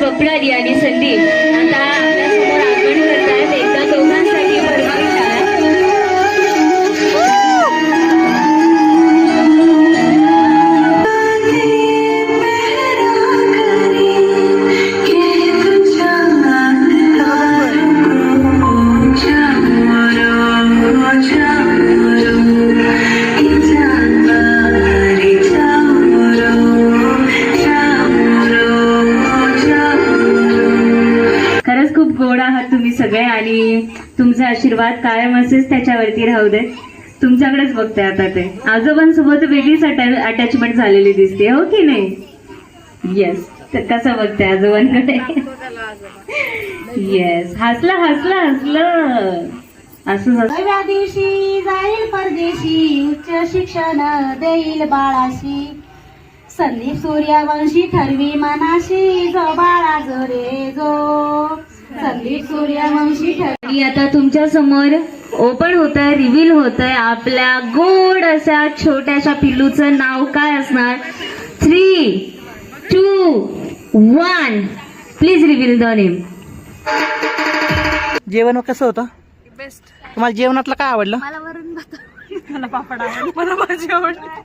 स्वप्नाली आणि संदीप आता आपल्यासमोर आगमन करतायत. एकदा दोघांसाठी भरभरून टाळ्या. खरंच खूप गोड आहात तुम्ही सगळे आणि तुमचा आशीर्वाद कायम असेच त्याच्यावरती राहू दे. तुमच्याकडेच बघते आता ते आजोबांसोबत वेगळीच अटॅचमेंट झालेली दिसते, हो की नाही? येस. तर कसं बघते आजोबांकडे? येस. हसलं हसलं हसलं असं नव्या दिवशी जाईल परदेशी, उच्च शिक्षण देईल बाळाशी. संदीप सूर्यवंशी ठरवी मनाशी, जो बाळा जो रे जो. संदीप सूर्यवंशी आणि आता तुमच्या समोर ओपन होत आहे, रिव्हील होत आहे आपल्या गोड अशा छोट्याशा पिल्लूचं नाव काय असणार? 3, 2, 1 प्लीज रिव्हील द नेम. जेवण कसं होतं? बेस्ट. तुम्हाला जेवणातलं काय आवडलं? मला वरण भात, मला पापड आवडला, मला भाजी आवडली.